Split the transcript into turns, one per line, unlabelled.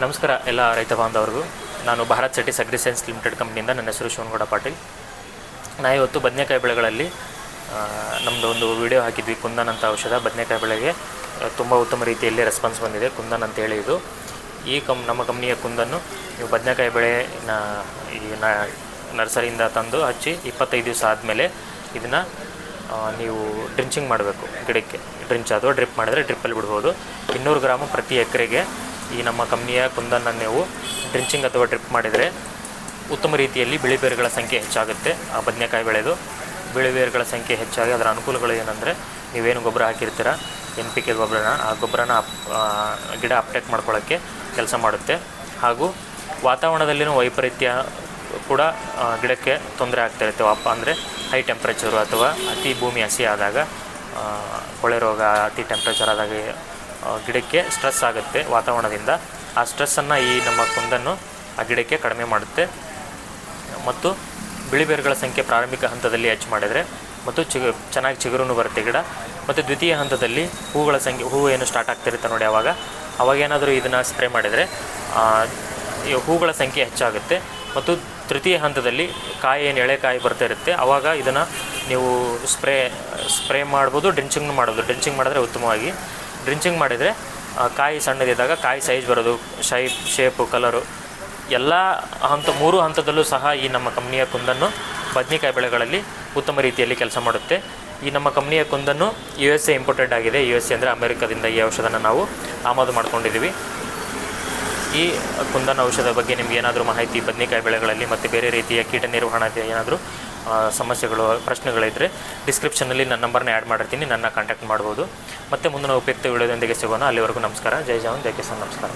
ನಮಸ್ಕಾರ ಎಲ್ಲ ರೈತ ಬಾಂಧವರಿಗೂ. ನಾನು ಭಾರತ್ ಸೆಟಿಸ್ ಅಗ್ರಿ ಸೈನ್ಸ್ ಲಿಮಿಟೆಡ್ ಕಂಪ್ನಿಯಿಂದ ನನ್ನ ಹೆಸರು ಶಿವನಗೌಡ ಪಾಟೀಲ್. ನಾ ಇವತ್ತು ಬದನೆಕಾಯಿ ಬೆಳೆಗಳಲ್ಲಿ ನಮ್ಮದು ಒಂದು ವಿಡಿಯೋ ಹಾಕಿದ್ವಿ. ಕುಂದನ್ ಅಂತ ಔಷಧ ಬದನೆಕಾಯಿ ಬೆಳೆಗೆ ತುಂಬ ಉತ್ತಮ ರೀತಿಯಲ್ಲಿ ರೆಸ್ಪಾನ್ಸ್ ಬಂದಿದೆ. ಕುಂದನ್ ಅಂತೇಳಿ ಇದು ನಮ್ಮ ಕಂಪ್ನಿಯ ಕುಂದನ್ನು ನೀವು ಬದನೆಕಾಯಿ ಬೆಳೆನ ಈ ನರ್ಸರಿಯಿಂದ ತಂದು ಹಚ್ಚಿ 25 ದಿವಸ ಆದಮೇಲೆ ಇದನ್ನು ನೀವು ಡ್ರಿಂಚಿಂಗ್ ಮಾಡಬೇಕು. ಗಿಡಕ್ಕೆ ಡ್ರಿಂಚ್ ಅಥವಾ ಡ್ರಿಪ್ ಮಾಡಿದ್ರೆ ಡ್ರಿಪ್ಪಲ್ಲಿ ಬಿಡ್ಬೋದು. 200 ಗ್ರಾಮ್ ಪ್ರತಿ ಎಕರೆಗೆ ಈ ನಮ್ಮ ಕಂಪ್ನಿಯ ಕುಂದನ್ನು ನೀವು ಡ್ರಿಂಚಿಂಗ್ ಅಥವಾ ಡ್ರಿಪ್ ಮಾಡಿದರೆ ಉತ್ತಮ ರೀತಿಯಲ್ಲಿ ಬಿಳಿ ಬೇರುಗಳ ಸಂಖ್ಯೆ ಹೆಚ್ಚಾಗುತ್ತೆ. ಆ ಬದನೆಕಾಯಿ ಬೆಳೆದು ಬಿಳಿ ಬೇರುಗಳ ಸಂಖ್ಯೆ ಹೆಚ್ಚಾಗಿ ಅದರ ಅನುಕೂಲಗಳು ಏನಂದರೆ, ನೀವೇನು ಗೊಬ್ಬರ ಹಾಕಿರ್ತೀರ NPK ಗೊಬ್ಬರನ, ಆ ಗೊಬ್ಬರನ ಗಿಡ ಅಪ್ಟೇಕ್ ಮಾಡ್ಕೊಳ್ಳೋಕ್ಕೆ ಕೆಲಸ ಮಾಡುತ್ತೆ. ಹಾಗೂ ವಾತಾವರಣದಲ್ಲಿನ ವೈಪರೀತ್ಯ ಕೂಡ ಗಿಡಕ್ಕೆ ತೊಂದರೆ ಆಗ್ತಾಯಿರುತ್ತೆ. ಅಂದರೆ ಹೈ ಟೆಂಪ್ರೇಚರು ಅಥವಾ ಅತಿ ಭೂಮಿ ಹಸಿ ಆದಾಗ, ಕೊಳೆ ರೋಗ, ಅತಿ ಟೆಂಪ್ರೇಚರ್ ಆದಾಗ ಗಿಡಕ್ಕೆ ಸ್ಟ್ರೆಸ್ ಆಗುತ್ತೆ ವಾತಾವರಣದಿಂದ. ಆ ಸ್ಟ್ರೆಸ್ಸನ್ನು ಈ ನಮ್ಮ ಕುಂದನ್ನು ಆ ಗಿಡಕ್ಕೆ ಕಡಿಮೆ ಮಾಡುತ್ತೆ. ಮತ್ತು ಬಿಳಿ ಬೇರುಗಳ ಸಂಖ್ಯೆ ಪ್ರಾರಂಭಿಕ ಹಂತದಲ್ಲಿ ಹೆಚ್ಚು ಮಾಡಿದರೆ ಮತ್ತು ಚೆನ್ನಾಗಿ ಚಿಗುರು ಬರುತ್ತೆ ಗಿಡ. ಮತ್ತು ದ್ವಿತೀಯ ಹಂತದಲ್ಲಿ ಹೂಗಳ ಸಂಖ್ಯೆ, ಹೂವು ಏನು ಸ್ಟಾರ್ಟ್ ಆಗ್ತಿರುತ್ತೆ ನೋಡಿ, ಅವಾಗೇನಾದರೂ ಇದನ್ನು ಸ್ಪ್ರೇ ಮಾಡಿದರೆ ಹೂಗಳ ಸಂಖ್ಯೆ ಹೆಚ್ಚಾಗುತ್ತೆ. ಮತ್ತು ತೃತೀಯ ಹಂತದಲ್ಲಿ ಕಾಯಿ ಏನು ಎಳೆಕಾಯಿ ಬರ್ತಾ ಇರುತ್ತೆ, ಆವಾಗ ಇದನ್ನು ನೀವು ಸ್ಪ್ರೇ ಮಾಡ್ಬೋದು, ಡ್ರಿಂಚಿಂಗ್ ಮಾಡ್ಬೋದು. ಡ್ರಿಂಚಿಂಗ್ ಮಾಡಿದ್ರೆ ಉತ್ತಮವಾಗಿ. ಡ್ರಿಂಚಿಂಗ್ ಮಾಡಿದರೆ ಕಾಯಿ ಸಣ್ಣದಿದ್ದಾಗ ಕಾಯಿ ಸೈಜ್ ಬರೋದು, ಶೇಪು, ಕಲರು ಎಲ್ಲ 3 ಹಂತದಲ್ಲೂ ಸಹ ಈ ನಮ್ಮ ಕಂಪ್ನಿಯ ಕುಂದನ್ನು ಬದನೆಕಾಯಿ ಬೆಳೆಗಳಲ್ಲಿ ಉತ್ತಮ ರೀತಿಯಲ್ಲಿ ಕೆಲಸ ಮಾಡುತ್ತೆ. ಈ ನಮ್ಮ ಕಂಪ್ನಿಯ ಕುಂದನ್ನು USA ಇಂಪೋರ್ಟೆಡ್ ಆಗಿದೆ. USA ಅಂದರೆ ಅಮೆರಿಕದಿಂದ ಈ ಔಷಧನ ನಾವು ಆಮದು ಮಾಡ್ಕೊಂಡಿದ್ದೀವಿ. ಈ ಕುಂದನ್ ಔಷಧ ಬಗ್ಗೆ ನಿಮ್ಗೆ ಏನಾದರೂ ಮಾಹಿತಿ ಬದನೆಕಾಯಿ ಬೆಳೆಗಳಲ್ಲಿ ಮತ್ತು ಬೇರೆ ರೀತಿಯ ಕೀಟ ನಿರ್ವಹಣೆ ಏನಾದರೂ ಸಮಸ್ಯೆಗಳು, ಪ್ರಶ್ನೆಗಳಿದ್ದರೆ ಡಿಸ್ಕ್ರಿಪ್ಷನಲ್ಲಿ ನನ್ನ ನಂಬರ್ನ ಆ್ಯಡ್ ಮಾಡಿರ್ತೀನಿ, ನನ್ನ ಕಾಂಟ್ಯಾಕ್ಟ್ ಮಾಡ್ಬೋದು. ಮತ್ತು ಮುಂದಿನ ಉಪಯುಕ್ತ ವಿಡಿಯೋದೊಂದಿಗೆ ಸಿಗೋಣ. ಅಲ್ಲಿವರೆಗೂ ನಮಸ್ಕಾರ. ಜೈ ಜವಾನ್, ಜೈ ಕಿಸಾನ್. ನಮಸ್ಕಾರ.